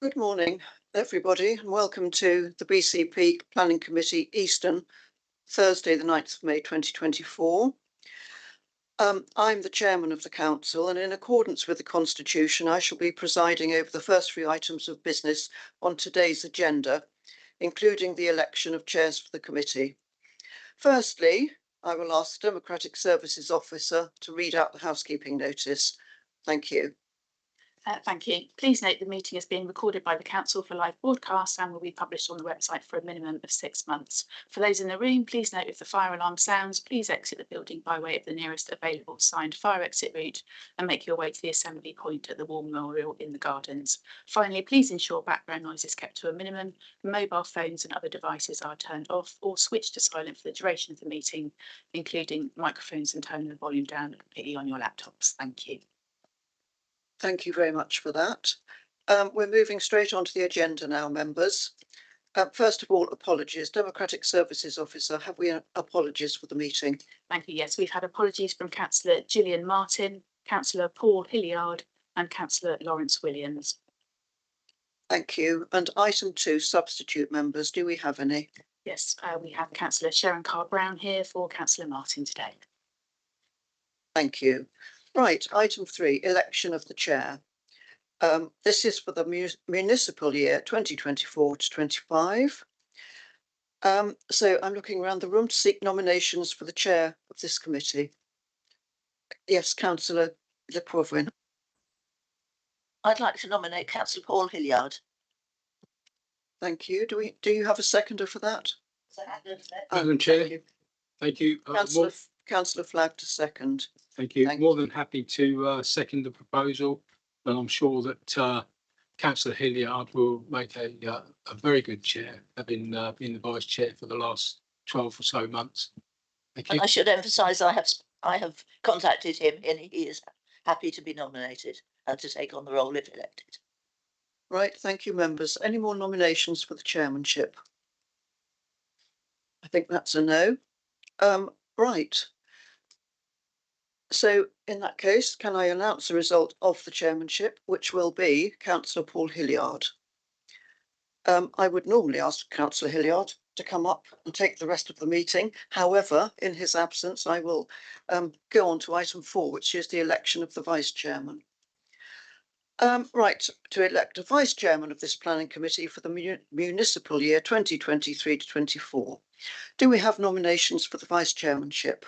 Good morning, everybody, and welcome to the BCP Planning Committee Eastern, Thursday, the 9th of May 2024. I'm the chairman of the council, and in accordance with the constitution, I shall be presiding over the first three items of business on today's agenda, including the election of chairs for the committee. Firstly, I will ask the Democratic Services Officer to read out the housekeeping notice. Thank you. Thank you. Please note the meeting is being recorded by the Council for live broadcast and will be published on the website for a minimum of 6 months. For those in the room, please note if the fire alarm sounds, please exit the building by way of the nearest available signed fire exit route and make your way to the assembly point at the War Memorial in the gardens. Finally, please ensure background noise is kept to a minimum. Mobile phones and other devices are turned off or switched to silent for the duration of the meeting, including microphones, and turning the volume down completely on your laptops. Thank you. Thank you very much for that. We're moving straight on to the agenda now, members. First of all, apologies. Democratic Services Officer, have we apologies for the meeting? Thank you. Yes, we've had apologies from Councillor Gillian Martin, Councillor Paul Hilliard and Councillor Lawrence Williams. Thank you. And item 2, substitute members, do we have any? Yes, we have Councillor Sharon Carr-Brown here for Councillor Martin today. Thank you. Right, item 3, election of the chair. This is for the municipal year 2024 to 25. So I'm looking around the room to seek nominations for the chair of this committee. Yes, Councillor Lepoivrin. I'd like to nominate Councillor Paul Hilliard. Thank you. Do you have a seconder for that? Madam Chair. Thank you. Councillor Flagg to second. Thank you. More than happy to second the proposal, and I'm sure that Councillor Hilliard will make a very good chair, having been the vice chair for the last 12 or so months. Thank you. And I should emphasise I have contacted him, and he is happy to be nominated and to take on the role if elected. Right, thank you, members. Any more nominations for the chairmanship? I think that's a no. Right. So in that case, can I announce the result of the chairmanship, which will be Councillor Paul Hilliard. I would normally ask Councillor Hilliard to come up and take the rest of the meeting. However, in his absence, I will go on to item 4, which is the election of the vice chairman. Right, to elect a vice chairman of this planning committee for the municipal year 2023 to 24. Do we have nominations for the vice chairmanship?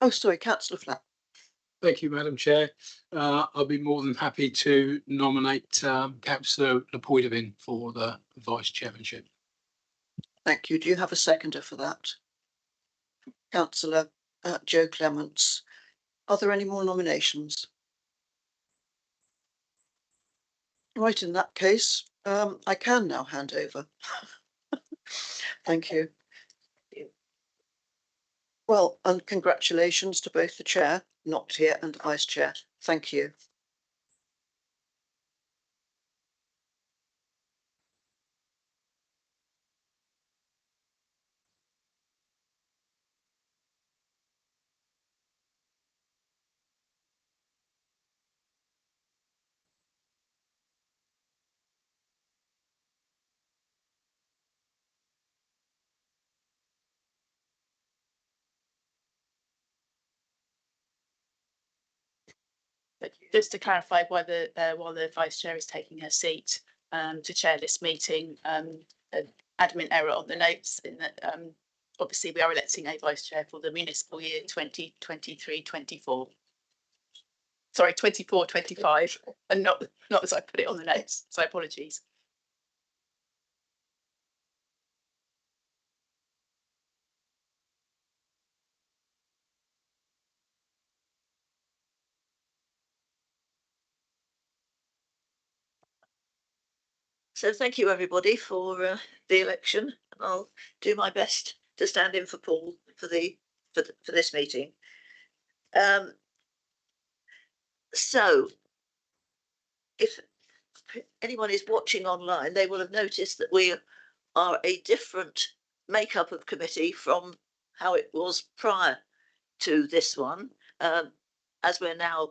Oh, sorry, Councillor Flagg. Thank you, Madam Chair. I'll be more than happy to nominate Councillor Lepoivrin for the vice chairmanship. Thank you. Do you have a seconder for that? Councillor Joe Clements. Are there any more nominations? Right, in that case, I can now hand over. Thank you. Well, and congratulations to both the chair, not here, and the vice chair. Thank you. But just to clarify while the vice chair is taking her seat to chair this meeting, an admin error on the notes in that obviously we are electing a vice chair for the municipal year 2023-24. Sorry, 24-25, and not as I put it on the notes. So apologies. So thank you everybody for the election, and I'll do my best to stand in for Paul for this meeting. So if anyone is watching online, they will have noticed that we are a different makeup of committee from how it was prior to this one, as we're now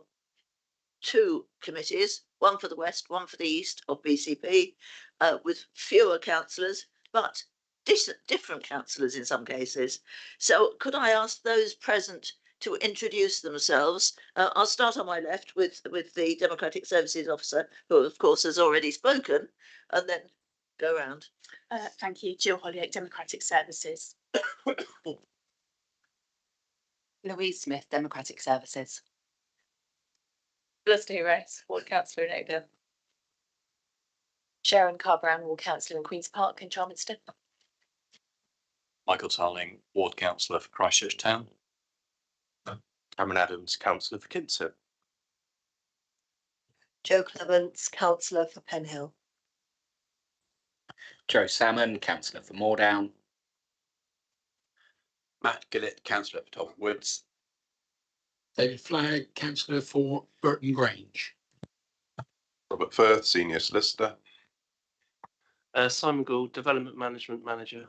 two committees, one for the west, one for the east of BCP, with fewer councillors, but different councillors in some cases. So could I ask those present to introduce themselves? I'll start on my left with the Democratic Services Officer, who of course has already spoken, and then go round. Thank you. Jill Holyoake, Democratic Services. Louise Smith, Democratic Services. Felicity Race, Ward Councillor in Oakdale. Sharon Carr-Brown, Ward Councillor in Queen's Park in Charminster. Michael Tarling, Ward Councillor for Christchurch Town. Cameron Adams, Councillor for Kintship. Jo Clements, Councillor for Penhill. Joe Salmon, Councillor for Moordown. Matt Gillett, Councillor for Talbot Woods. David Flagg, Councillor for Burton Grange. Robert Firth, Senior Solicitor. Simon Gould, Development Management Manager.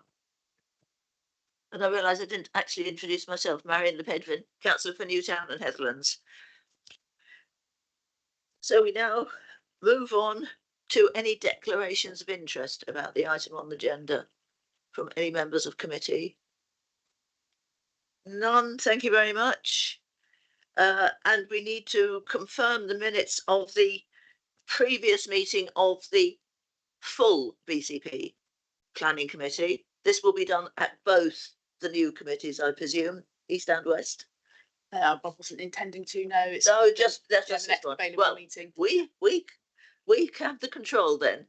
And I realise I didn't actually introduce myself, Marion Le Pedvin, Councillor for Newtown and Heathlands. So we now move on to any declarations of interest about the item on the agenda from any members of committee. None, thank you very much. And we need to confirm the minutes of the previous meeting of the full BCP Planning Committee. This will be done at both the new committees, I presume, East and West. I wasn't intending to. No, it's No, just that's the just next this one. available Well, meeting. we have the control then.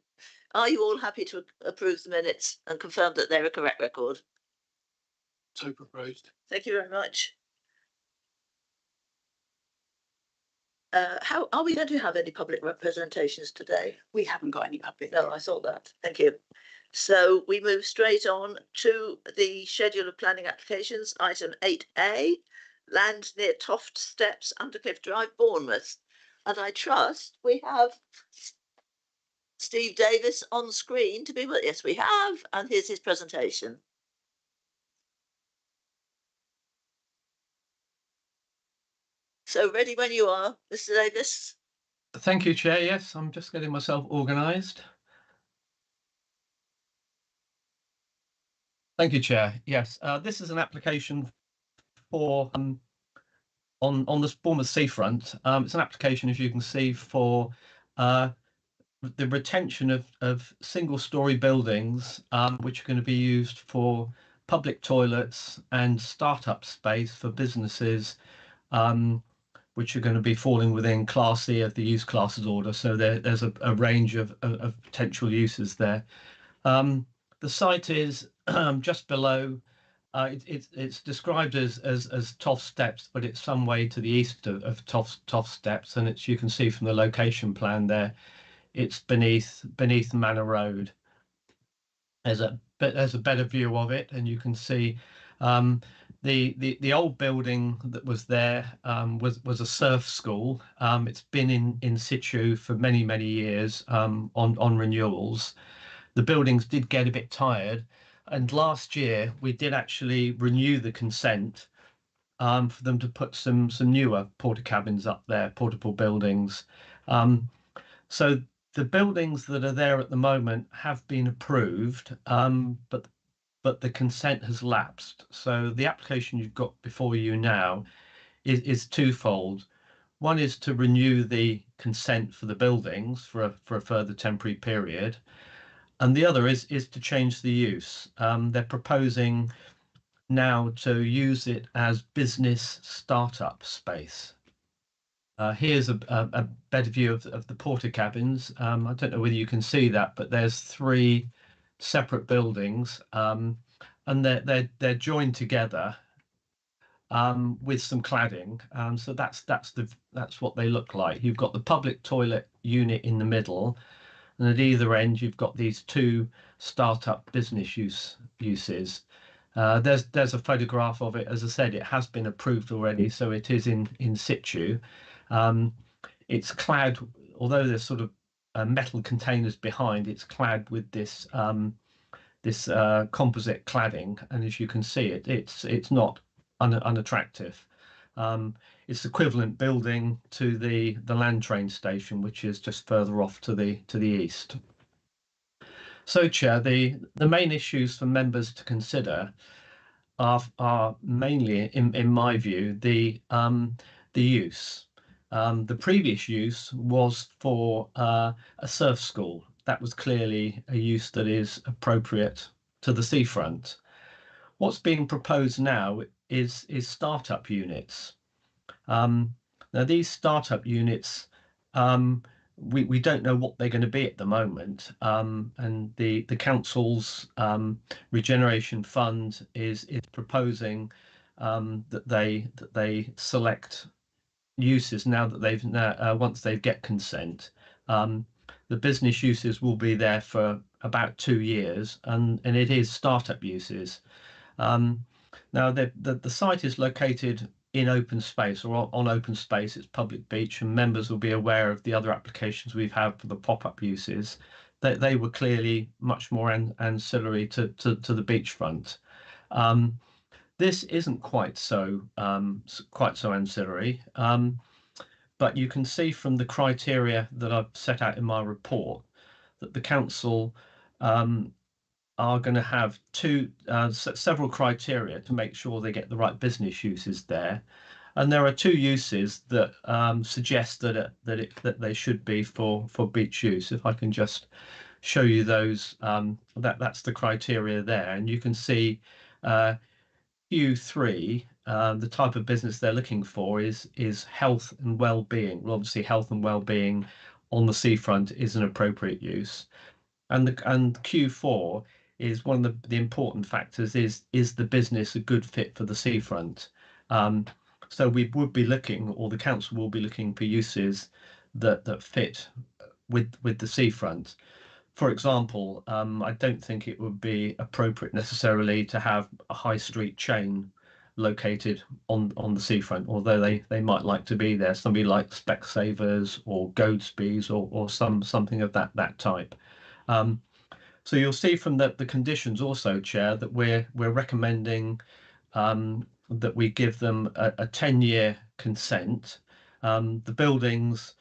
Are you all happy to approve the minutes and confirm that they're a correct record? So proposed. Thank you very much. How are we going to have any public representations today? We haven't got any public. No, I thought that. Thank you. So we move straight on to the schedule of planning applications, item 8A, land near Toft Steps, Undercliff Drive, Bournemouth. And I trust we have Steve Davis on screen to be with. Yes, we have. And here's his presentation. So ready when you are, Mr. Davis. Thank you, Chair. Yes, I'm just getting myself organised. Thank you, Chair. Yes, this is an application for on the Bournemouth seafront. It's an application, as you can see, for the retention of single-storey buildings, which are going to be used for public toilets and startup space for businesses, which are going to be falling within Class E of the use classes order. So there's a range of potential uses there. The site is just below. It's described as Toft Steps, but it's some way to the east of Toft Steps, and it's, you can see from the location plan there, it's beneath Manor Road. There's a better view of it, and you can see the old building that was there was a surf school. It's been in situ for many years on renewals. The buildings did get a bit tired, and last year we did actually renew the consent for them to put some newer porta cabins up there, portable buildings. So the buildings that are there at the moment have been approved, but the consent has lapsed. So the application you've got before you now is twofold. One is to renew the consent for the buildings for a further temporary period. And the other is to change the use. They're proposing now to use it as business startup space. Here's a better view of the porta cabins. I don't know whether you can see that, but there's 3 separate buildings, and they're joined together with some cladding. So that's what they look like. You've got the public toilet unit in the middle, and at either end you've got these 2 startup business uses. There's a photograph of it. As I said, it has been approved already, so it is in situ. It's clad, although there's sort of metal containers behind, it's clad with this composite cladding, and as you can see, it's not unattractive. It's equivalent building to the land train station, which is just further off to the east. So, Chair, the main issues for members to consider are mainly, in my view, the use. The previous use was for a surf school. That was clearly a use that is appropriate to the seafront. What's being proposed now is startup units. Now, these startup units, we don't know what they're going to be at the moment, and the council's regeneration fund is proposing that they select uses now that they've once they get consent. The business uses will be there for about 2 years, and it is startup uses. Now, the site is located in open space or on open space. It's public beach, and members will be aware of the other applications we've had for the pop-up uses. They were clearly much more ancillary to the beachfront. This isn't quite so ancillary, but you can see from the criteria that I've set out in my report that the council are going to have several criteria to make sure they get the right business uses there, and there are 2 uses that suggest that they should be for beach use. If I can just show you those, that's the criteria there, and you can see Q3. The type of business they're looking for is health and well-being. Well, obviously, health and well-being on the seafront is an appropriate use, and Q4 is one of the important factors. Is the business a good fit for the seafront? So we would be looking, or the council will be looking, for uses that fit with the seafront. For example, I don't think it would be appropriate necessarily to have a high street chain located on the seafront, although they might like to be there. Somebody like Specsavers or Goadsby's or something of that type. So you'll see from the conditions also, Chair, that we're recommending that we give them a 10-year consent. The buildings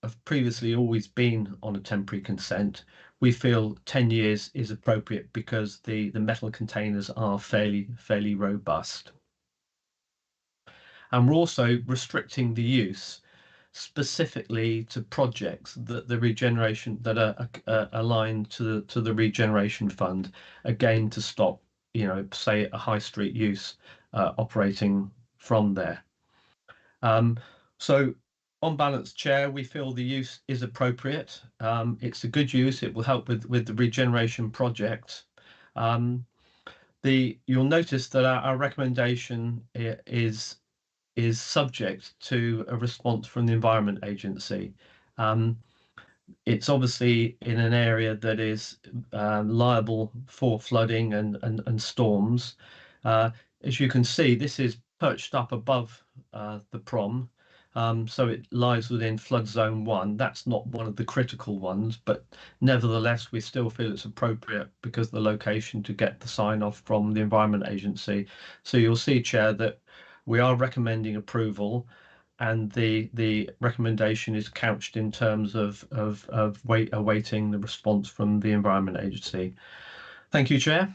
have previously always been on a temporary consent. We feel 10 years is appropriate because the metal containers are fairly robust. And we're also restricting the use specifically to projects that the regeneration that are aligned to the regeneration fund, again to stop, say, a high street use operating from there. So on balance, Chair, we feel the use is appropriate. It's a good use. It will help with the regeneration project. You'll notice that our recommendation is subject to a response from the Environment Agency. It's obviously in an area that is liable for flooding and storms. As you can see, this is perched up above the prom, so it lies within flood zone 1. That's not one of the critical ones, but nevertheless, we still feel it's appropriate because of the location to get the sign off from the Environment Agency. So you'll see, Chair, that we are recommending approval, and the recommendation is couched in terms of awaiting the response from the Environment Agency. Thank you, Chair.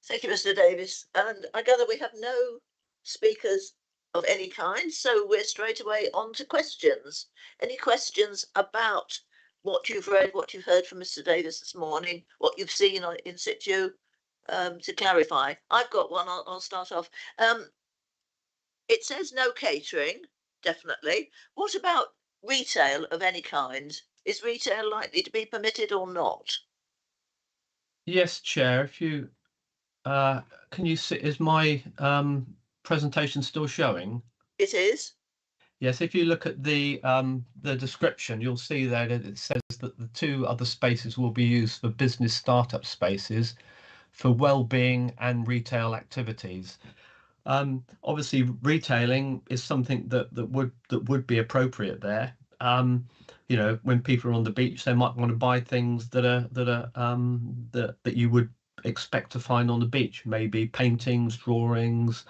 Thank you, Mr. Davis. And I gather we have no speakers of any kind, so we're straight away on to questions. Any questions about what you've read, what you've heard from Mr. Davis this morning, what you've seen in situ? To clarify, I've got one. I'll start off. It says no catering, definitely. What about retail of any kind? Is retail likely to be permitted or not? Yes, Chair. If you can you see, is my presentation still showing? It is. Yes, if you look at the description, you'll see that it says that the 2 other spaces will be used for business startup spaces, for well-being and retail activities. Obviously, retailing is something that would be appropriate there. When people are on the beach, they might want to buy things that you would expect to find on the beach, maybe paintings, drawings,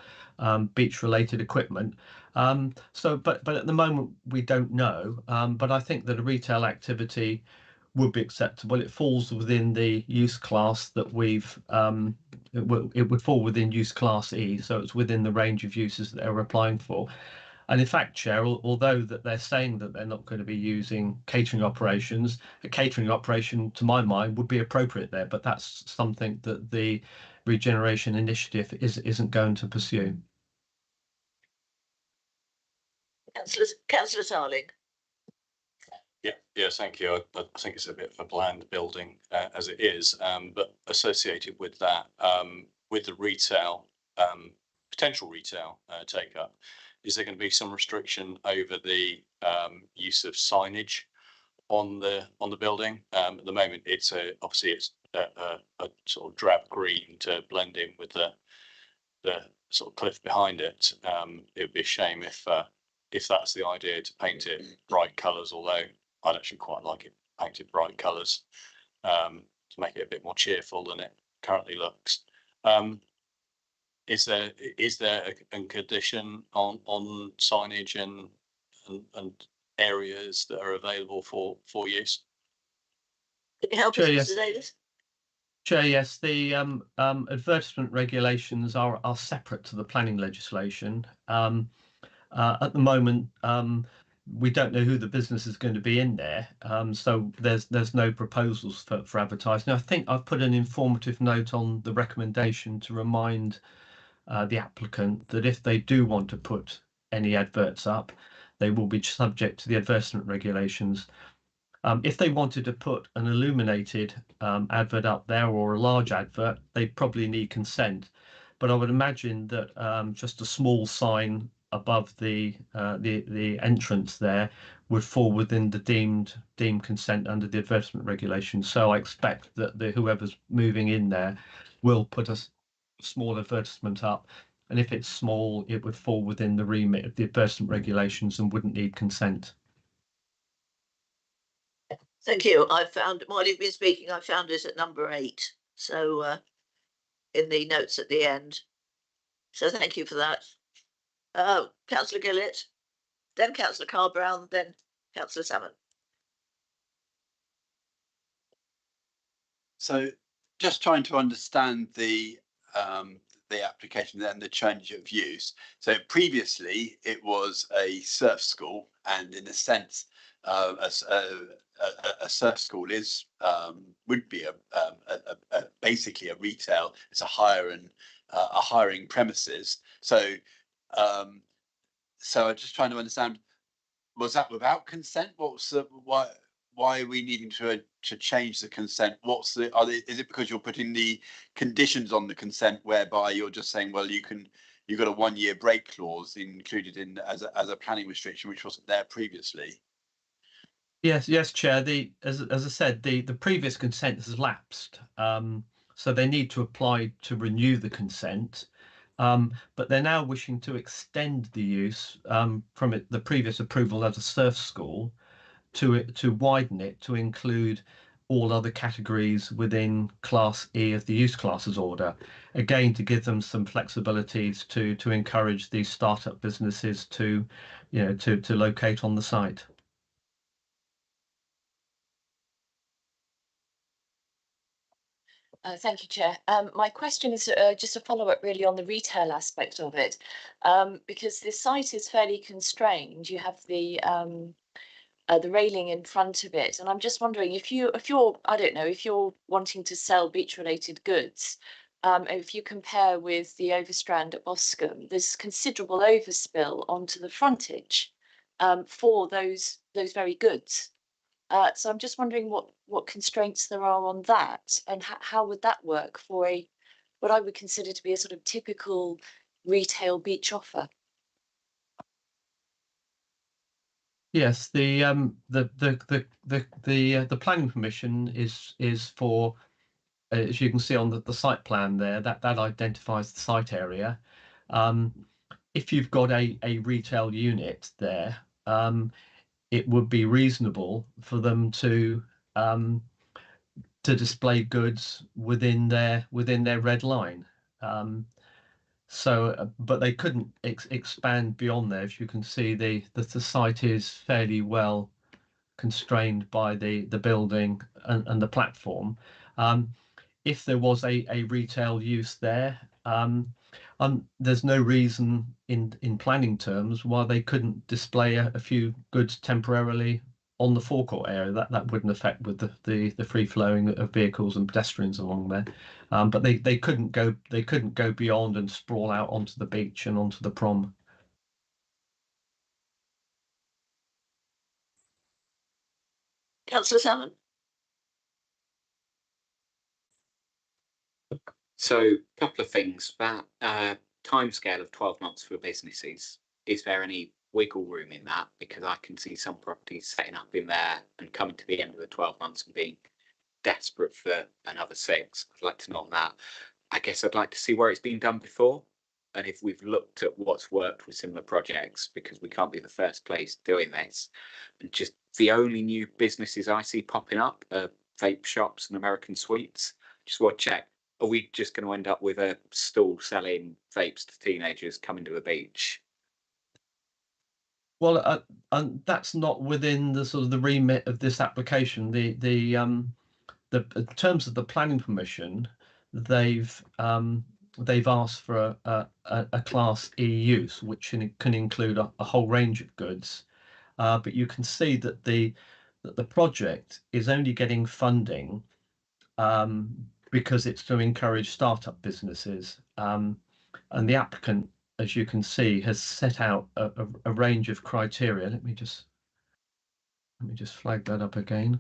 beach-related equipment. But at the moment we don't know. But I think that a retail activity would be acceptable. It falls within the use class that we've. It would fall within use class E, so it's within the range of uses that they're applying for. And in fact, Chair, although that they're saying that they're not going to be using catering operations, a catering operation, to my mind, would be appropriate there. But that's something that the Regeneration Initiative isn't going to pursue. Councillor Tarling. Yes, thank you. I think it's a bit of a bland building as it is, but associated with that, with the retail, potential retail take up, is there going to be some restriction over the use of signage on the building? At the moment, obviously it's a sort of drab green to blend in with the sort of cliff behind it. It would be a shame if that's the idea, to paint it bright colours, although I'd actually quite like it painted bright colours to make it a bit more cheerful than it currently looks. Is there a condition on signage and areas that are available for use? Can you help us, Mr. Davis? Chair, yes, the advertisement regulations are separate to the planning legislation. At the moment, we don't know who the business is going to be in there, so there's no proposals for advertising. I think I've put an informative note on the recommendation to remind the applicant that if they do want to put any adverts up, they will be subject to the advertisement regulations. If they wanted to put an illuminated advert up there, or a large advert, they probably need consent. But I would imagine that just a small sign above the entrance there would fall within the deemed consent under the advertisement regulations. So I expect that whoever's moving in there will put a small advertisement up, and if it's small, it would fall within the remit of the advertisement regulations and wouldn't need consent. Thank you. I found, while you've been speaking, I found it at number 8. So in the notes at the end. So thank you for that. Councillor Gillett, then Councillor Carl-Brown, then Councillor Salmon. So just trying to understand the application and the change of use. So previously it was a surf school, and in a sense, a surf school would be basically a retail. It's a hiring premises. So I'm just trying to understand, was that without consent? Why are we needing to change the consent? Is it because you're putting the conditions on the consent whereby you're just saying, well, you've got a 1-year break clause included in as a planning restriction, which wasn't there previously? Yes, Chair. As I said, the previous consent has lapsed, so they need to apply to renew the consent. But they're now wishing to extend the use from the previous approval as a surf school to widen it to include all other categories within Class E of the use classes order. Again, to give them some flexibilities to encourage these startup businesses to locate on the site. Thank you, Chair. My question is just a follow-up really on the retail aspect of it, because the site is fairly constrained. You have the railing in front of it, and I'm just wondering if you're I don't know, if you're wanting to sell beach-related goods, if you compare with the Overstrand at Boscombe, there's considerable overspill onto the frontage for those very goods. So I'm just wondering what constraints there are on that, and how would that work for what I would consider to be a sort of typical retail beach offer? Yes, the planning permission is for, as you can see on the site plan there, that identifies the site area. If you've got a retail unit there, it would be reasonable for them to to display goods within their red line. But they couldn't expand beyond there. As you can see, the site is fairly well constrained by the building and the platform. If there was a retail use there, there's no reason in planning terms why they couldn't display a few goods temporarily on the forecourt area. That wouldn't affect with the free flowing of vehicles and pedestrians along there. But they couldn't go beyond and sprawl out onto the beach and onto the prom. Councillor Salmon. So a couple of things. That timescale of 12 months for businesses, is there any wiggle room in that? Because I can see some properties setting up in there and coming to the end of the 12 months and being desperate for another 6. I'd like to know on that. I guess I'd like to see where it's been done before, and if we've looked at what's worked with similar projects, because we can't be the first place doing this. And just the only new businesses I see popping up are vape shops and American sweets. Just want to check, are we just going to end up with a stall selling vapes to teenagers coming to a beach? Well, and that's not within the sort of the remit of this application. The in terms of the planning permission, they've asked for a Class E use, which can include a whole range of goods. But you can see that the project is only getting funding because it's to encourage startup businesses. And the applicant, as you can see, has set out a range of criteria. Let me just flag that up again.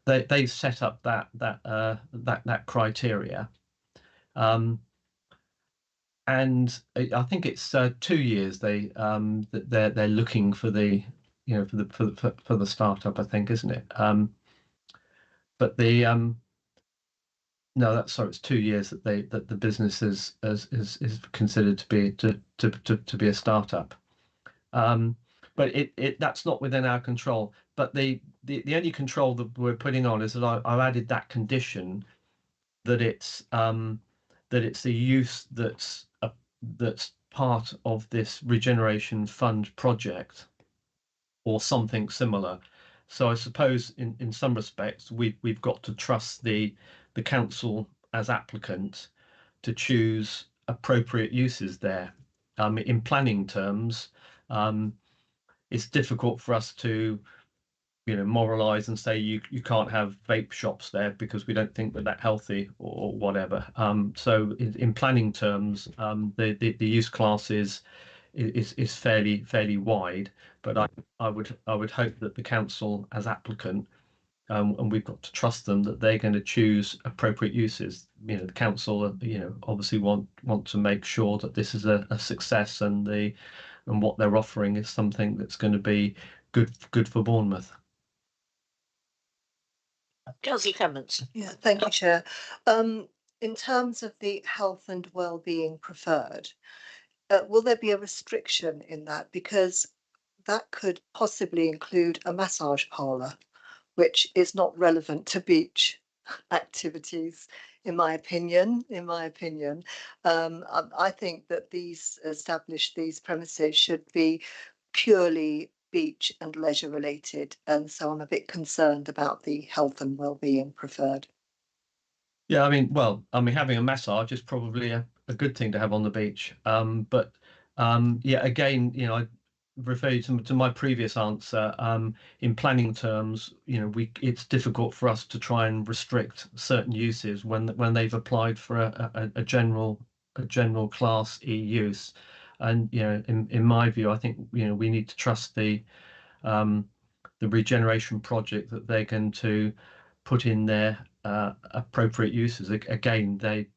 They've set up that criteria, and I think it's 2 years they're looking for the for the startup, I think, isn't it? But the no, that's sorry, it's 2 years that the business is considered to be a startup. But that's not within our control. But the only control that we're putting on is that I've added that condition that it's a use that's part of this regeneration fund project or something similar. So I suppose in some respects we've got to trust the council as applicant to choose appropriate uses there. In planning terms, it's difficult for us to moralize and say you can't have vape shops there because we don't think that healthy or whatever. So in planning terms, the use class is fairly wide, but I would hope that the council as applicant, and we've got to trust them that they're going to choose appropriate uses. The council obviously want to make sure that this is a success and what they're offering is something that's going to be good for Bournemouth. Councillor Clements. Yeah, thank you, Chair. In terms of the health and well-being preferred, will there be a restriction in that? Because that could possibly include a massage parlour, which is not relevant to beach activities, in my opinion. I think that these premises should be purely beach and leisure related, and so I'm a bit concerned about the health and well-being preferred. Yeah, having a massage is probably a good thing to have on the beach. But again, I refer you to my previous answer. In planning terms, it's difficult for us to try and restrict certain uses when they've applied for a general Class E use. And in my view, I think we need to trust the regeneration project that they're going to put in their appropriate uses. Again, they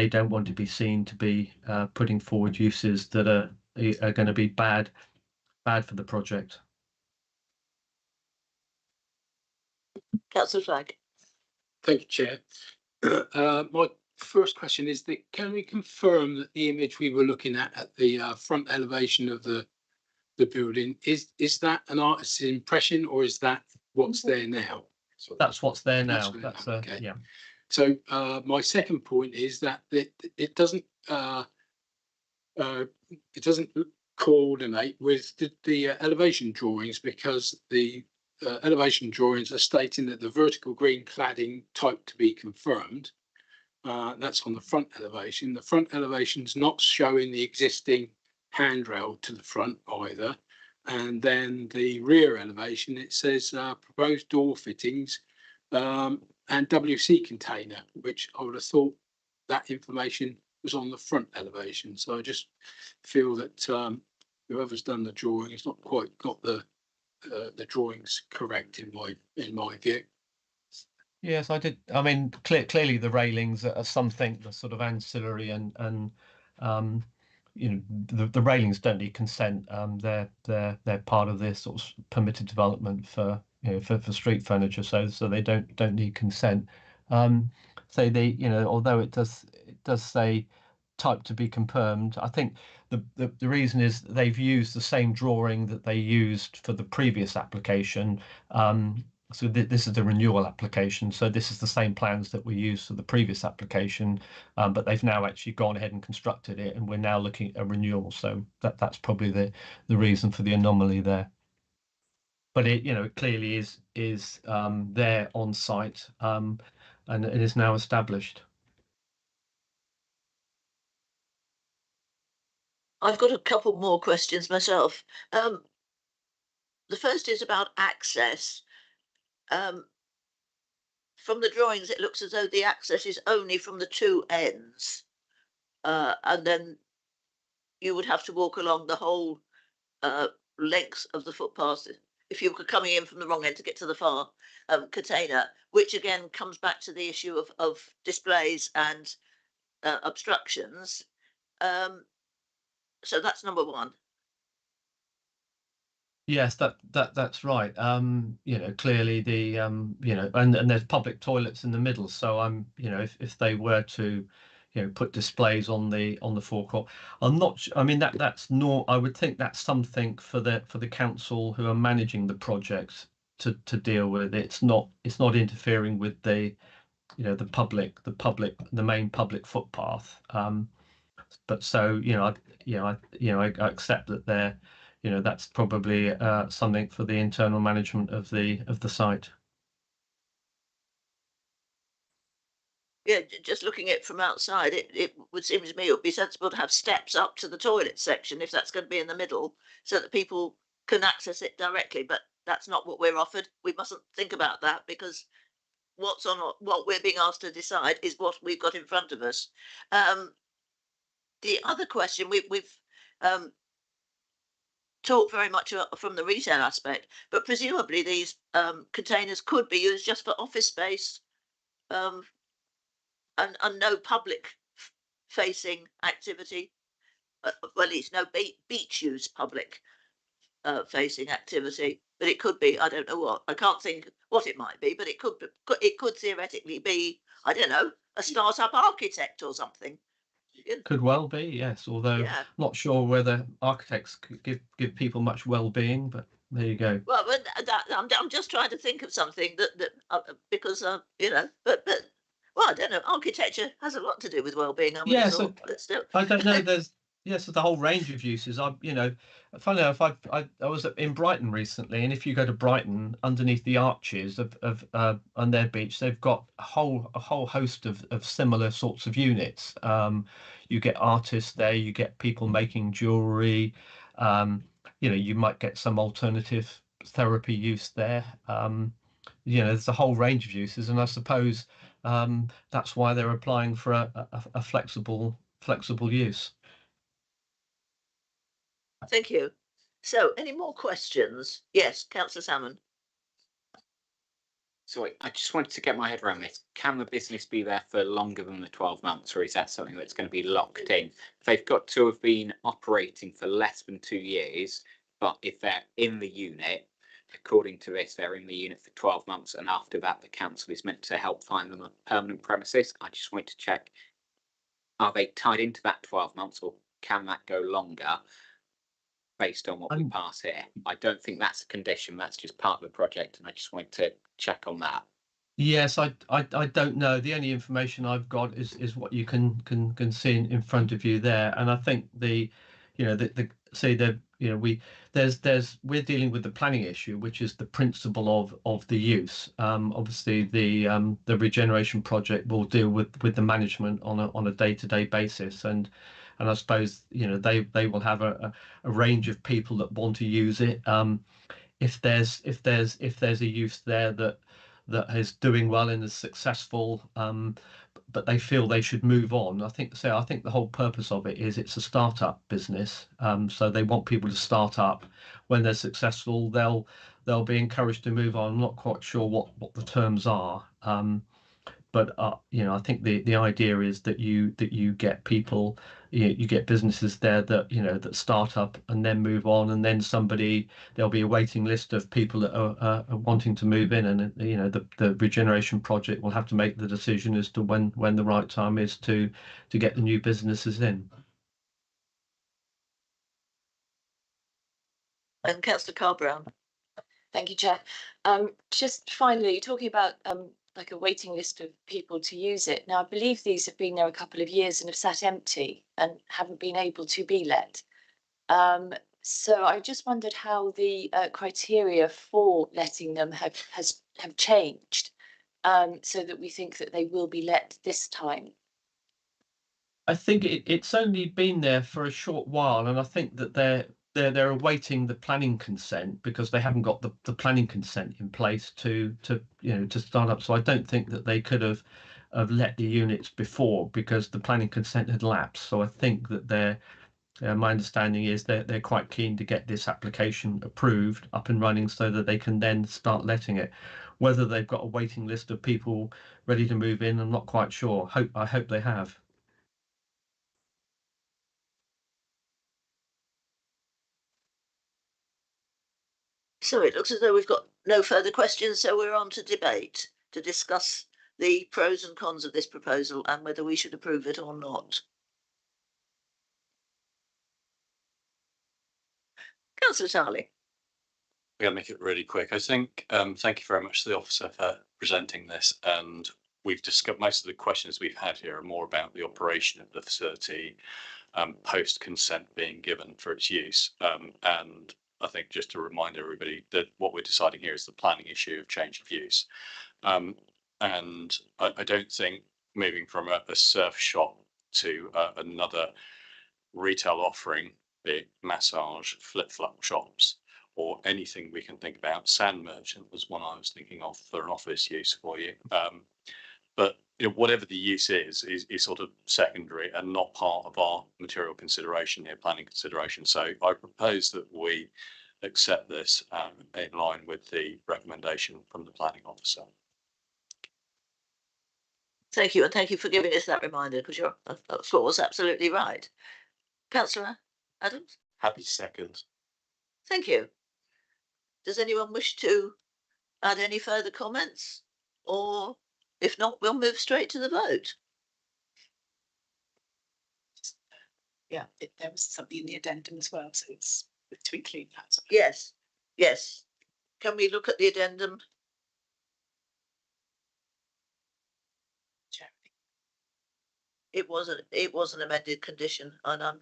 don't want to be seen to be putting forward uses that are going to be bad for the project. Councillor Flagg. Thank you, Chair. My first question is that can we confirm that the image we were looking at the front elevation of the building is that an artist's impression or is that what's there now? That's what's there now. That's That's okay. yeah. So my second point is that it doesn't coordinate with the elevation drawings, because the elevation drawings are stating that the vertical green cladding type to be confirmed. That's on the front elevation. The front elevation's not showing the existing handrail to the front either. And then the rear elevation, it says proposed door fittings and WC container, which I would have thought that information was on the front elevation. So I just feel that whoever's done the drawing has not quite got the drawings correct in my view. Yes, I did. I mean, clearly the railings are something that's sort of ancillary, and you know, the railings don't need consent. They're part of this sort of permitted development for, you know, for street furniture, so they don't need consent. So they, you know, although it does say type to be confirmed, I think the reason is they've used the same drawing that they used for the previous application. So this is the renewal application. So this is the same plans that we used for the previous application, but they've now actually gone ahead and constructed it, and we're now looking at a renewal. So that's probably the reason for the anomaly there. But it, you know, it clearly is there on site, and it is now established. I've got a couple more questions myself. The first is about access. From the drawings, it looks as though the access is only from the two ends, and then you would have to walk along the whole length of the footpath if you were coming in from the wrong end to get to the far container, which again comes back to the issue of displays and obstructions. So that's number one. Yes, that's right. You know, clearly the you know, and there's public toilets in the middle. So you know, if they were to, you know, put displays on the forecourt, I'm not. I mean, that's not. I would think that's something for the council who are managing the project to deal with. It's not interfering with the, you know, the main public footpath. But so, you know, I accept that they're, you know, that's probably something for the internal management of the site. Yeah, just looking at it from outside, it would seem to me it would be sensible to have steps up to the toilet section if that's going to be in the middle, so that people can access it directly. But that's not what we're offered. We mustn't think about that, because what we're being asked to decide is what we've got in front of us. The other question, we've talked very much from the retail aspect, but presumably these containers could be used just for office space, and no public facing activity, well, at least no beach use public facing activity. But it could be, I don't know what, I can't think what it might be, but it could theoretically be, I don't know, a startup architect or something. Could well be, yes. Although Yeah. not sure whether architects could give people much well-being, but there you go. Well, I'm just trying to think of something that because you know, but well, I don't know. Architecture has a lot to do with well-being. I would have thought, but still. I don't know. There's the whole range of uses. You know, funny enough, I was in Brighton recently, and if you go to Brighton, underneath the arches of on their beach, they've got a whole host of similar sorts of units. You get artists there, you get people making jewelry. You know, you might get some alternative therapy use there. You know, there's a whole range of uses, and I suppose that's why they're applying for a flexible use. Thank you. So, any more questions? Yes, Councillor Salmon. So I just wanted to get my head around this. Can the business be there for longer than the 12 months, or is that something that's going to be locked in? They've got to have been operating for less than 2 years, but if they're in the unit, according to this, they're in the unit for 12 months, and after that, the council is meant to help find them a permanent premises. I just wanted to check, are they tied into that 12 months, or can that go longer based on what we pass here? I don't think that's a condition. That's just part of the project, and I just wanted to check on that. Yes, I don't know. The only information I've got is what you can see in front of you there. And I think the say that we're dealing with the planning issue, which is the principle of the use. Obviously the regeneration project will deal with the management on a day-to-day basis, and I suppose they will have a range of people that want to use it. If there's a use there that is doing well and is successful, but they feel they should move on. I think the whole purpose of it is it's a startup business. So they want people to start up. When they're successful, they'll be encouraged to move on. I'm not quite sure what the terms are. But I think the idea is that you get people, you get businesses there that that start up and then move on, and then there'll be a waiting list of people that are wanting to move in, and the regeneration project will have to make the decision as to when the right time is to get the new businesses in. And Councillor Carr-Brown. Thank you, Chair. Just finally, talking about like a waiting list of people to use it. Now, I believe these have been there a couple of years and have sat empty and haven't been able to be let. So I just wondered how the criteria for letting them have changed, so that we think that they will be let this time. I think it's only been there for a short while, and I think that they're awaiting the planning consent because they haven't got the planning consent in place to start up. So I don't think that they could have let the units before because the planning consent had lapsed. So I think that my understanding is they're quite keen to get this application approved, up and running, so that they can then start letting it. Whether they've got a waiting list of people ready to move in, I'm not quite sure. I hope they have. So it looks as though we've got no further questions, so we're on to debate to discuss the pros and cons of this proposal and whether we should approve it or not. Councillor Charlie. I'm going to make it really quick. I think, thank you very much to the officer for presenting this. And we've discussed most of the questions we've had here are more about the operation of the facility, post consent being given for its use. And I think just to remind everybody that what we're deciding here is the planning issue of change of use. And I don't think moving from a surf shop to another retail offering, be it massage, flip-flop shops, or anything we can think about. Sand merchant was one I was thinking of for an office use for you. But whatever the use is sort of secondary and not part of our material consideration here, planning consideration. So I propose that we accept this in line with the recommendation from the planning officer. Thank you, and thank you for giving us that reminder, because you're, of course, absolutely right. Councillor Adams? Happy second. Thank you. Does anyone wish to add any further comments? Or if not, we'll move straight to the vote. Yeah, there was something in the addendum as well, so it's to include that. Yes, yes. Can we look at the addendum? It was an amended condition, and I'm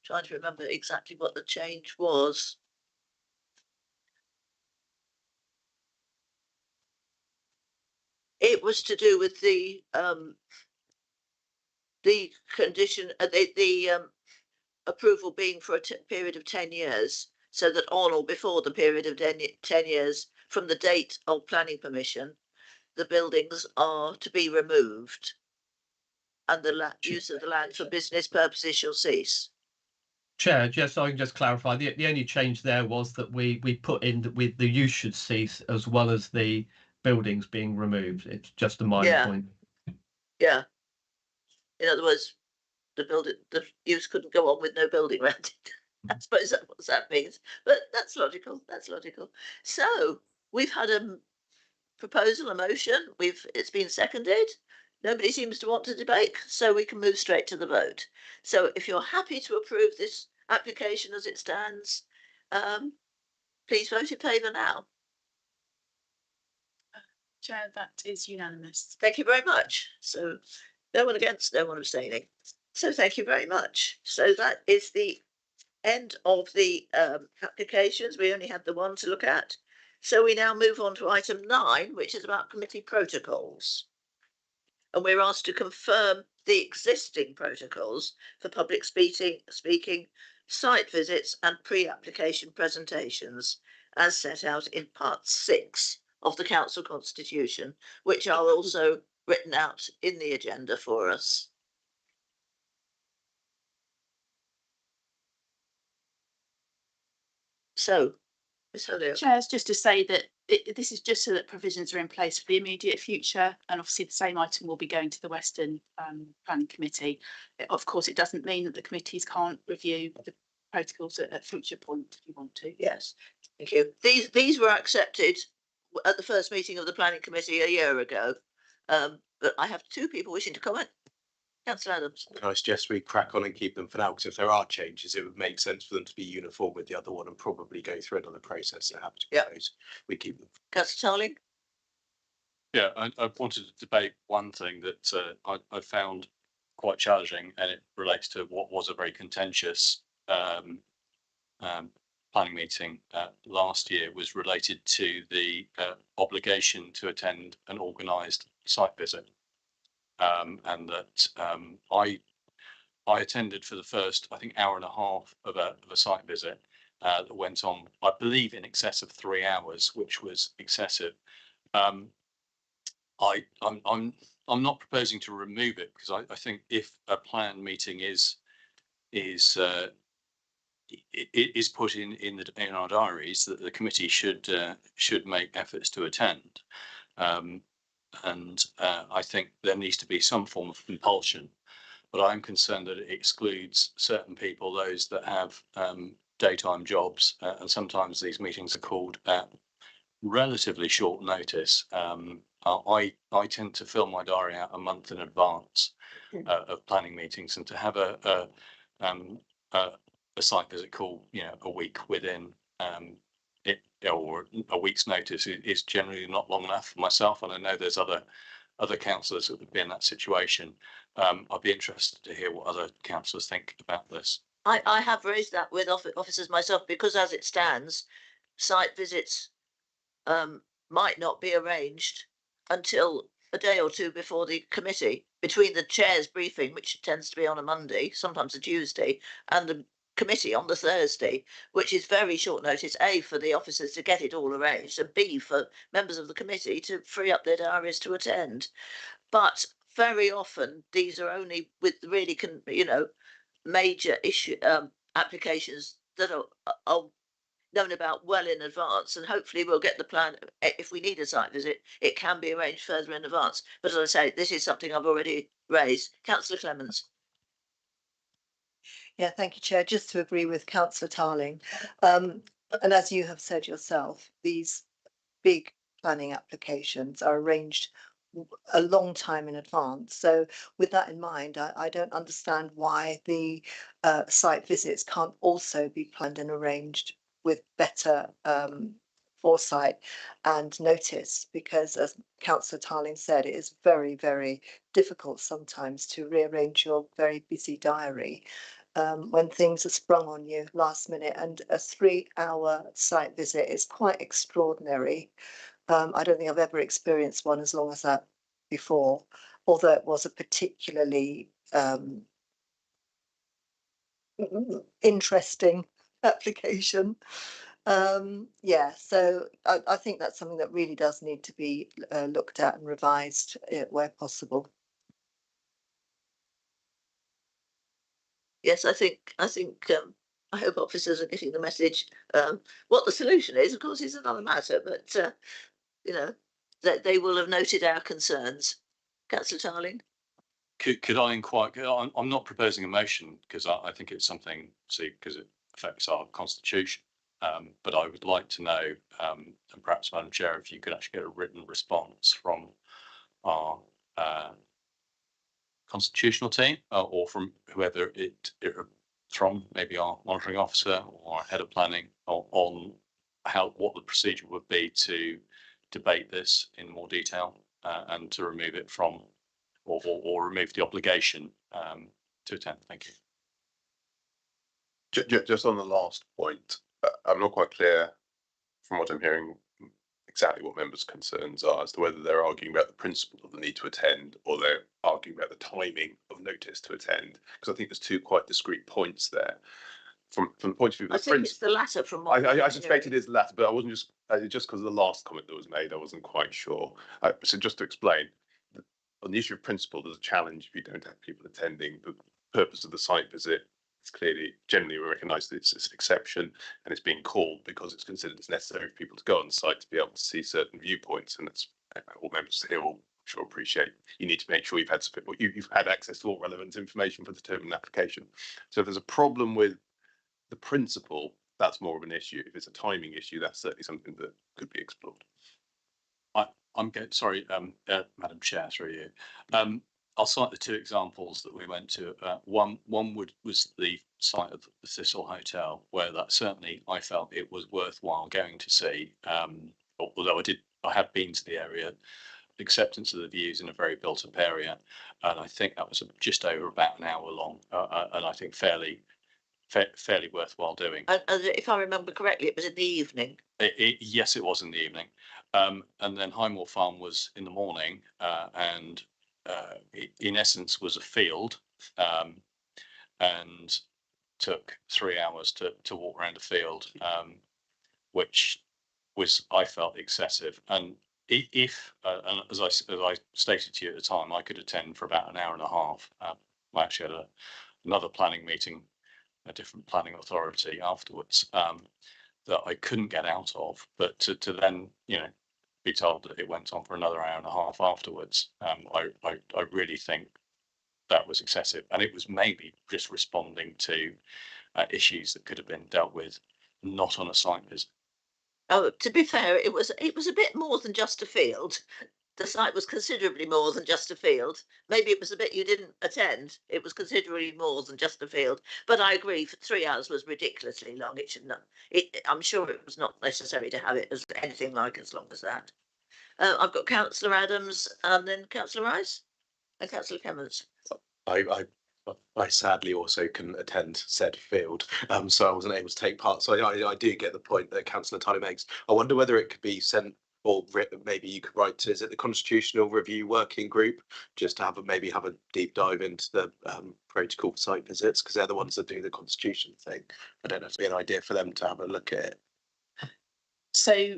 trying to remember exactly what the change was. It was to do with the condition, the approval being for a period of 10 years, so that on or before the period of 10 years from the date of planning permission, the buildings are to be removed and the use of the land for business purposes shall cease. Chair, just so I can just clarify, the only change there was that we put in that the use should cease as well as the buildings being removed. It's just a minor point. Yeah. In other words, the use couldn't go on with no building around it. I suppose that's what that means. But that's logical. That's logical. So we've had a proposal, a motion. It's been seconded. Nobody seems to want to debate, so we can move straight to the vote. So if you're happy to approve this application as it stands, please vote in favour now. Chair, that is unanimous. Thank you very much. So no one against, no one abstaining. So thank you very much. So that is the end of the applications. We only had the one to look at. So we now move on to item 9, which is about committee protocols. And we're asked to confirm the existing protocols for public speaking, site visits and pre-application presentations as set out in part 6 of the council constitution, which are also written out in the agenda for us. So, Ms. Holyoke. Chairs, just to say that this is just so that provisions are in place for the immediate future, and obviously the same item will be going to the Western Planning Committee. Of course, it doesn't mean that the committees can't review the protocols at a future point if you want to. Yes, thank you. These were accepted at the first meeting of the Planning Committee a year ago. But I have 2 people wishing to comment. Councillor Adams. Can I suggest we crack on and keep them for now? Because if there are changes, it would make sense for them to be uniform with the other one and probably go through another process that have to be those. We keep them. Councillor Tarling. Yeah, I wanted to debate one thing that I found quite challenging, and it relates to what was a very contentious planning meeting last year, was related to the obligation to attend an organised site visit. And that I attended for the first, I think, hour and a half of a site visit that went on, I believe, in excess of 3 hours, which was excessive. I'm not proposing to remove it, because I think if a planned meeting is put in our diaries, that the committee should make efforts to attend. And I think there needs to be some form of compulsion, but I'm concerned that it excludes certain people, those that have daytime jobs, and sometimes these meetings are called at relatively short notice. I tend to fill my diary out a month in advance of planning meetings, and to have a site visit call, a week within it, or a week's notice, is generally not long enough for myself, and I know there's other councillors that would be in that situation. I'd be interested to hear what other councillors think about this. I have raised that with officers myself, because as it stands, site visits might not be arranged until a day or 2 before the committee, between the chair's briefing, which tends to be on a Monday, sometimes a Tuesday, and the committee on the Thursday, which is very short notice, A, for the officers to get it all arranged, and B, for members of the committee to free up their diaries to attend. But very often these are only with really major issue applications that are known about well in advance, and hopefully we'll get the plan. If we need a site visit, it can be arranged further in advance. But as I say, this is something I've already raised. Councillor Clements. Yeah, thank you, Chair. Just to agree with Councillor Tarling, and as you have said yourself, these big planning applications are arranged a long time in advance. So with that in mind, I don't understand why the site visits can't also be planned and arranged with better foresight and notice, because as Councillor Tarling said, it is very, very difficult sometimes to rearrange your very busy diary when things are sprung on you last minute, and a 3-hour site visit is quite extraordinary. I don't think I've ever experienced one as long as that before, although it was a particularly interesting application. Yeah, so I think that's something that really does need to be looked at and revised where possible. Yes, I think I hope officers are getting the message. What the solution is, of course, is another matter, but that they will have noted our concerns. Councillor Tarling. Could I inquire? I'm not proposing a motion, because I think it's something, because it affects our constitution. But I would like to know, and perhaps, Madam Chair, if you could actually get a written response from our constitutional team, or from whoever it from, maybe our monitoring officer or our head of planning, on what the procedure would be to debate this in more detail and to remove it from or remove the obligation to attend. Thank you. Just on the last point, I'm not quite clear from what I'm hearing exactly what members' concerns are as to whether they're arguing about the principle of the need to attend or they're arguing about the timing of notice to attend, because I think there's two quite discrete points there. From the point of view of the I think it's the latter from what I suspect it is the latter, but I wasn't just because of the last comment that was made, I wasn't quite sure. So just to explain, on the issue of principle, there's a challenge if you don't have people attending. The purpose of the site visit is clearly, generally we recognise that it's an exception and it's being called because it's considered as necessary for people to go on the site to be able to see certain viewpoints, and that's all members here will sure appreciate. You need to make sure you've had access to all relevant information for the determined application. So if there's a problem with the principle, that's more of an issue. If it's a timing issue, that's certainly something that could be explored. I'm sorry, Madam Chair, through you. I'll cite the two examples that we went to. One was the site of the Thistle Hotel, where that certainly I felt it was worthwhile going to see. Although I have been to the area, acceptance of the views in a very built-up area, and I think that was just over about an hour long, and I think fairly worthwhile doing. And if I remember correctly, it was in the evening. Yes, it was in the evening. And then Highmore Farm was in the morning, and in essence was a field, and took 3 hours to walk around a field, which was, I felt, excessive. And if and as I stated to you at the time, I could attend for about an hour and a half. I actually had another planning meeting, a different planning authority afterwards, that I couldn't get out of, but to then, be told that it went on for another hour and a half afterwards, I really think that was excessive, and it was maybe just responding to issues that could have been dealt with, not on a site visit. Oh, to be fair, it was a bit more than just a field. The site was considerably more than just a field. Maybe it was a bit you didn't attend. It was considerably more than just a field. But I agree, for 3 hours was ridiculously long. It should not. I'm sure it was not necessary to have it as anything like as long as that. I've got Councillor Adams and then Councillor Rice and Councillor Clements. I sadly also couldn't attend said field, so I wasn't able to take part. So I do get the point that Councillor Tully makes. I wonder whether it could be sent, or maybe you could write to, is it the Constitutional Review Working Group, just to maybe have a deep dive into the protocol for site visits, because they're the ones that do the constitution thing. I don't know if it'd be an idea for them to have a look at it. So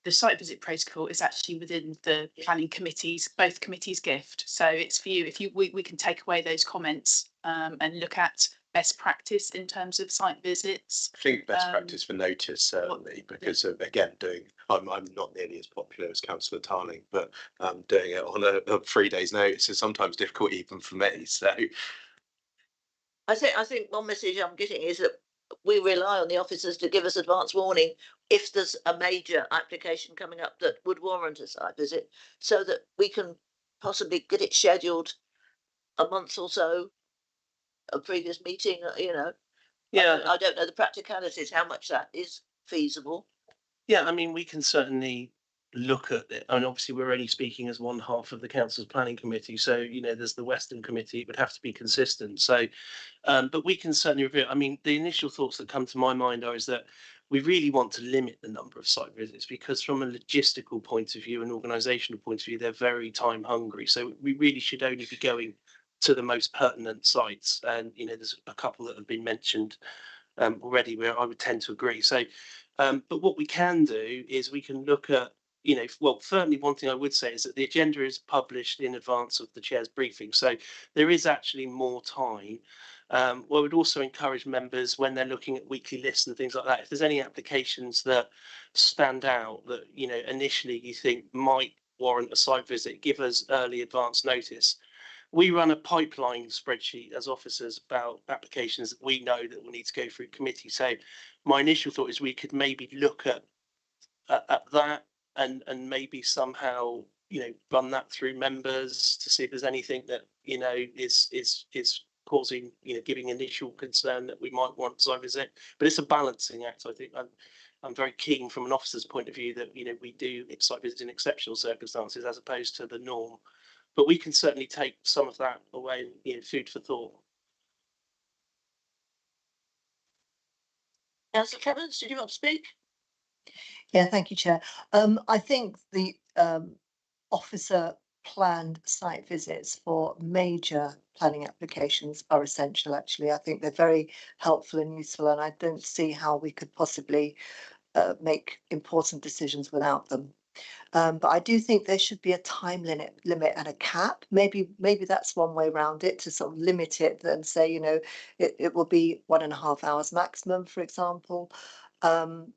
the site visit protocol is actually within the planning committees, both committees' gift. So it's for you, we can take away those comments and look at best practice in terms of site visits. I think best practice for notice, certainly, because again, I'm not nearly as popular as Councillor Tarling, but doing it on a 3 days notice is sometimes difficult even for me. So I think one message I'm getting is that we rely on the officers to give us advance warning if there's a major application coming up that would warrant a site visit, so that we can possibly get it scheduled a month or so, a previous meeting, Yeah. I don't know the practicalities, how much that is feasible. Yeah, I mean, we can certainly look at it. I mean, obviously, we're only speaking as one half of the council's planning committee. So, there's the Western committee, it would have to be consistent. So, but we can certainly review it. I mean, the initial thoughts that come to my mind is that we really want to limit the number of site visits, because from a logistical point of view and organisational point of view, they're very time hungry. So we really should only be going to the most pertinent sites. And, there's a couple that have been mentioned already where I would tend to agree. So, but what we can do is we can look at, firmly, one thing I would say is that the agenda is published in advance of the chair's briefing. So there is actually more time. I would also encourage members, when they're looking at weekly lists and things like that, if there's any applications that stand out that, initially you think might warrant a site visit, give us early advance notice. We run a pipeline spreadsheet as officers about applications that we know that will need to go through committee. So my initial thought is we could maybe look at that and maybe somehow, run that through members to see if there's anything that, is causing, giving initial concern that we might want to visit. But it's a balancing act, I think. I'm very keen from an officer's point of view that, you know, we do site visits in exceptional circumstances as opposed to the norm. But we can certainly take some of that away, you know, food for thought. Councillor Clements, did you want to speak? Yeah, thank you, Chair. I think the officer planned site visits for major planning applications are essential, actually. I think they're very helpful and useful, and I don't see how we could possibly make important decisions without them. But I do think there should be a time limit and a cap. Maybe that's one way around it, to sort of limit it and say, you know, it will be 1.5 hours maximum, for example. And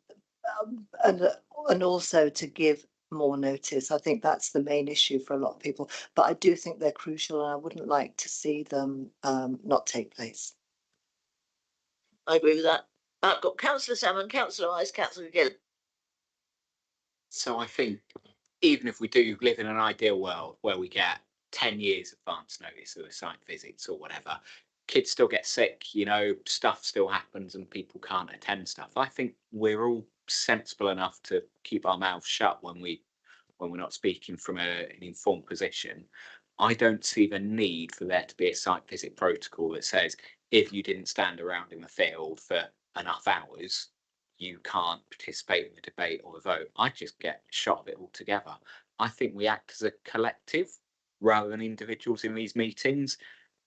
also to give more notice. I think that's the main issue for a lot of people. But I do think they're crucial, and I wouldn't like to see them not take place. I agree with that. I've got Councillor Salmon, Councillor Ice, Councillor Gill. So I think even if we do live in an ideal world where we get 10 years advance notice of the site visits or whatever, kids still get sick, you know, stuff still happens and people can't attend stuff. I think we're all sensible enough to keep our mouths shut when we're not speaking from an informed position. I don't see the need for there to be a site visit protocol that says if you didn't stand around in the field for enough hours, you can't participate in the debate or the vote. I just get shot of it altogether. I think we act as a collective rather than individuals in these meetings.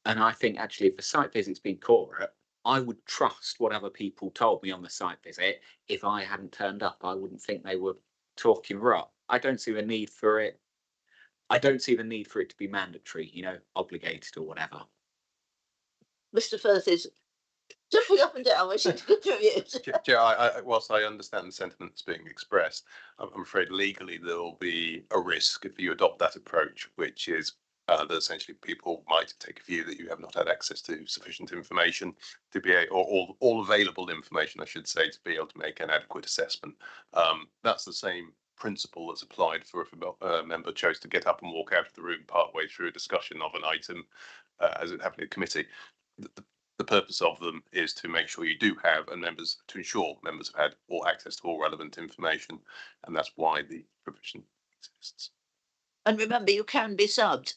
And I think actually if the site visit's been corporate, I would trust what other people told me on the site visit. If I hadn't turned up, I wouldn't think they were talking rot. I don't see the need for it. I don't see the need for it to be mandatory, you know, obligated or whatever. Mr. Firth is jumping up and down, wishing to contribute. Chair, whilst I understand the sentiments being expressed, I'm afraid legally there will be a risk if you adopt that approach, which is that essentially people might take a view that you have not had access to sufficient information to be or all available information, I should say, to be able to make an adequate assessment. That's the same principle that's applied for if a member chose to get up and walk out of the room partway through a discussion of an item, as it happened in committee. The purpose of them is to make sure you do have, and to ensure members have had all access to all relevant information, and that's why the provision exists. And remember, you can be subbed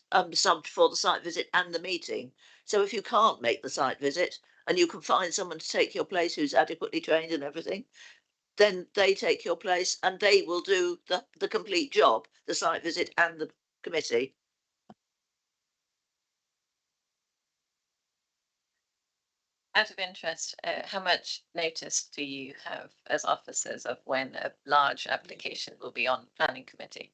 for the site visit and the meeting. So if you can't make the site visit and you can find someone to take your place who's adequately trained and everything, then they take your place and they will do the complete job, the site visit and the committee. Out of interest, how much notice do you have as officers of when a large application will be on planning committee?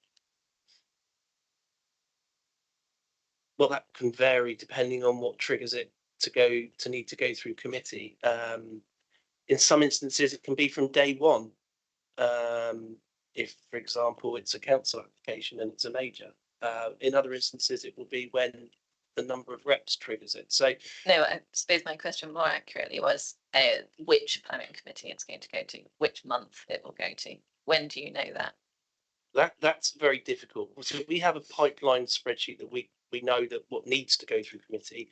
Well, that can vary depending on what triggers it to need to go through committee. In some instances, it can be from day one. If, for example, it's a council application and it's a major. In other instances, it will be when the number of reps triggers it. So no, I suppose my question more accurately was which planning committee it's going to go to, which month it will go to. When do you know that? That's very difficult. So we have a pipeline spreadsheet that we know that what needs to go through committee.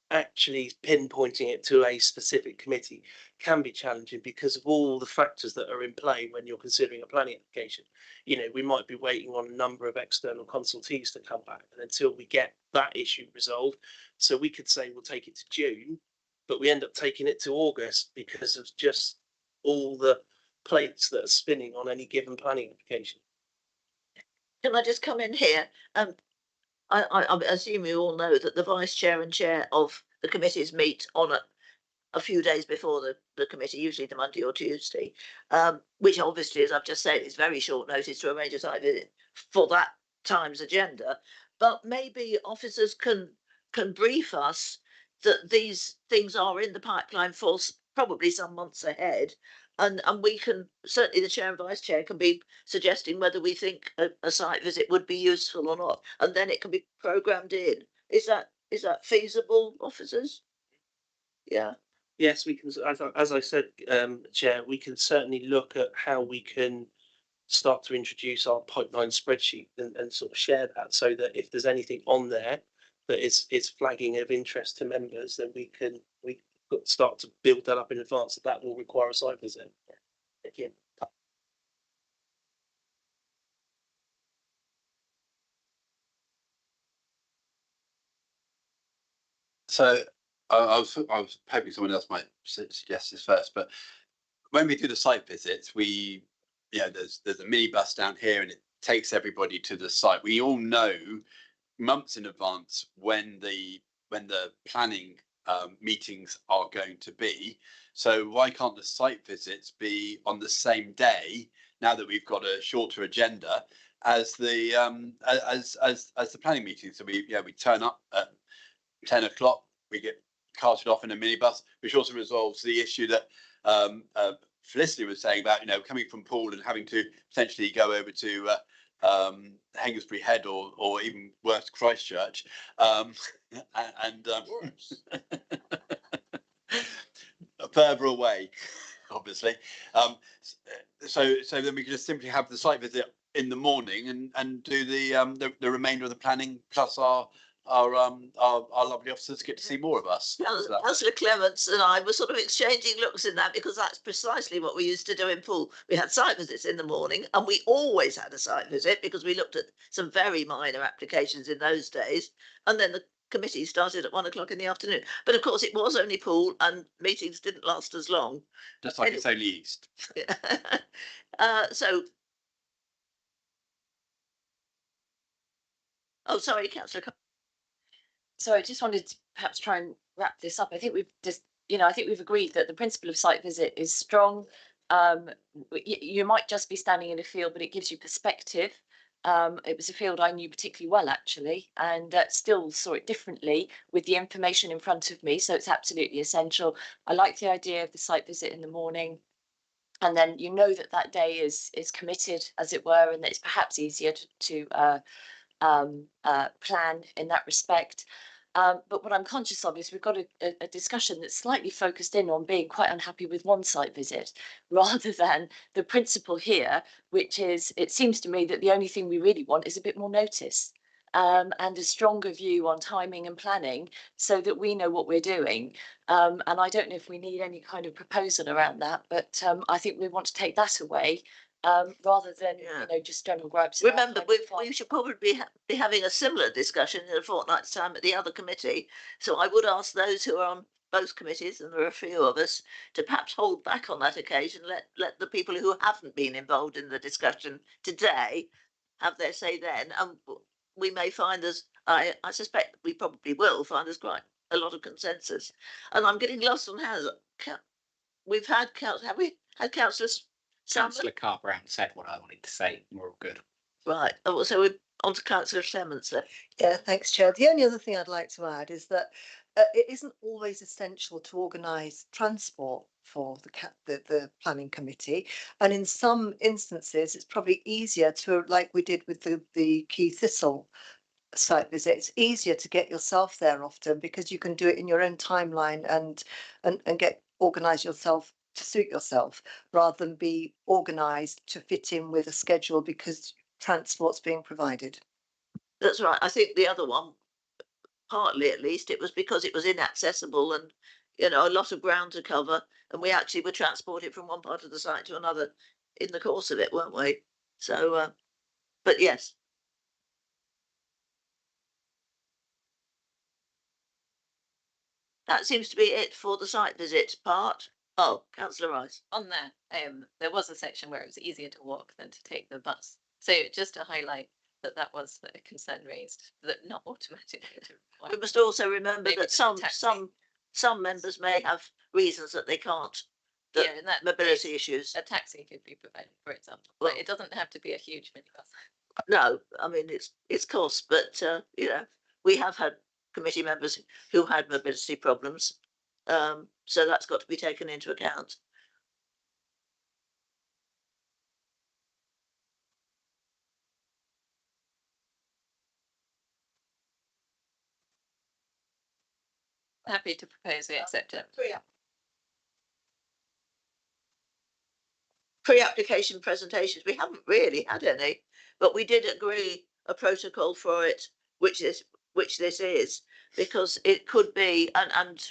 Actually pinpointing it to a specific committee can be challenging because of all the factors that are in play when you're considering a planning application. You know, we might be waiting on a number of external consultees to come back, and until we get that issue resolved, so we could say we'll take it to June, but we end up taking it to August because of just all the plates that are spinning on any given planning application. Can I just come in here? I assume you all know that the vice chair and chair of the committees meet on a few days before the committee, usually the Monday or Tuesday, which obviously, as I've just said, is very short notice to arrange a site visit for that time's agenda. But maybe officers can brief us that these things are in the pipeline for probably some months ahead. And we can, certainly the chair and vice chair can be suggesting whether we think a site visit would be useful or not, and then it can be programmed in. Is that feasible, officers? Yeah. Yes, we can, as I said, Chair, we can certainly look at how we can start to introduce our pipeline spreadsheet and sort of share that, so that if there's anything on there that is flagging of interest to members, then we start to build that up in advance. That will require a site visit. Thank you. So I was hoping someone else might suggest this first, but when we do the site visits, there's a minibus down here and it takes everybody to the site. We all know months in advance when the planning meetings are going to be. So why can't the site visits be on the same day now that we've got a shorter agenda as the as the planning meeting? So we turn up at 10 o'clock, we get carted off in a minibus, which also resolves the issue that Felicity was saying about coming from Poole and having to potentially go over to Hengistbury Head or even worse Christchurch, and further away, obviously. So then we can just simply have the site visit in the morning and do the remainder of the planning, plus our lovely officers get to see more of us. Councillor Clements and I were sort of exchanging looks in that, because that's precisely what we used to do in Poole. We had site visits in the morning, and we always had a site visit because we looked at some very minor applications in those days, and then the committee started at 1 o'clock in the afternoon. But of course it was only Poole and meetings didn't last as long. Just like it's only East. Oh, sorry, Councillor. So I just wanted to perhaps try and wrap this up. I think we've just, I think we've agreed that the principle of site visit is strong. You might just be standing in a field, but it gives you perspective. It was a field I knew particularly well, actually, and still saw it differently with the information in front of me. So it's absolutely essential. I like the idea of the site visit in the morning. And then that day is committed, as it were, and that it's perhaps easier to plan in that respect. But what I'm conscious of is we've got a discussion that's slightly focused in on being quite unhappy with one site visit rather than the principle here, which is, it seems to me that the only thing we really want is a bit more notice and a stronger view on timing and planning so that we know what we're doing. And I don't know if we need any kind of proposal around that, but I think we want to take that away rather than just general gripes. Remember, we should probably be having a similar discussion in a fortnight's time at the other committee. So I would ask those who are on both committees, and there are a few of us, to perhaps hold back on that occasion. Let the people who haven't been involved in the discussion today have their say then, and we may find I suspect we probably will find there's quite a lot of consensus. And I'm getting lost on how we've had have we had councillors? Councillor Carr-Brown said what I wanted to say. We're all good. Right. Oh, so we're on to Councillor Clements then. Yeah, thanks, Chair. The only other thing I'd like to add is that it isn't always essential to organise transport for the planning committee, and in some instances it's probably easier to, like we did with the Key Thistle site visit, it's easier to get yourself there often because you can do it in your own timeline and get organised yourself to suit yourself rather than be organised to fit in with a schedule because transport's being provided. That's right. I think the other one, partly at least, it was because it was inaccessible and a lot of ground to cover, and we actually were transported from one part of the site to another in the course of it, weren't we? So but yes. That seems to be it for the site visit part. Oh, Councillor Rice. On there was a section where it was easier to walk than to take the bus. So just to highlight that was a concern raised, that not automatically. We must also remember that some members may have reasons that they can't. And that mobility issues. A taxi could be provided, for example. Well, but it doesn't have to be a huge minibus. No, I mean it's cost, but we have had committee members who had mobility problems, so that's got to be taken into account. Happy to propose we accept it. Pre-application presentations, we haven't really had any, but we did agree a protocol for it, which this is, because it could be, and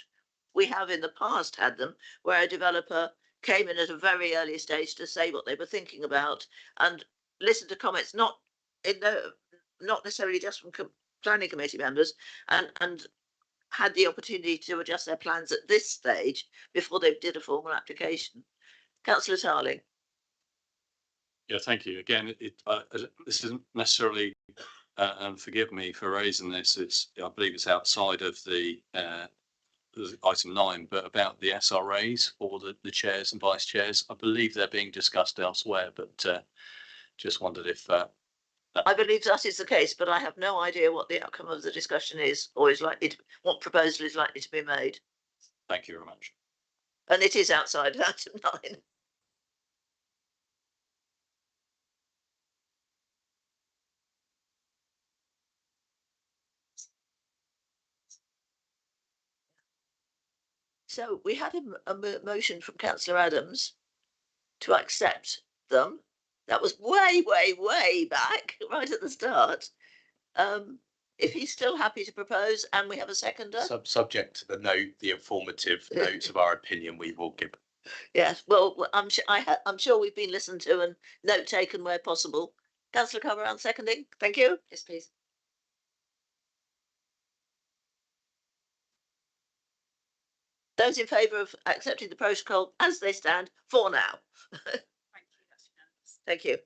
we have in the past had them, where a developer came in at a very early stage to say what they were thinking about and listen to comments, not necessarily just from planning committee members, and had the opportunity to adjust their plans at this stage before they did a formal application. Councillor Tarling. Yeah, thank you. Again, this isn't necessarily, and forgive me for raising this, I believe it's outside of the item 9, but about the SRAs for the chairs and vice chairs. I believe they're being discussed elsewhere, but just wondered if I believe that is the case, but I have no idea what the outcome of the discussion is, or what proposal is likely to be made. Thank you very much. And it is outside of item 9. So we had a motion from Councillor Adams to accept them. That was way back, right at the start. If he's still happy to propose, and we have a seconder. Subject to the note, the informative notes of our opinion, we will give. Yes, well, I'm sure we've been listened to and note taken where possible. Councillor Coverand seconding. Thank you. Yes, please. Those in favour of accepting the protocol as they stand for now. Thank you. That's unanimous. Thank you.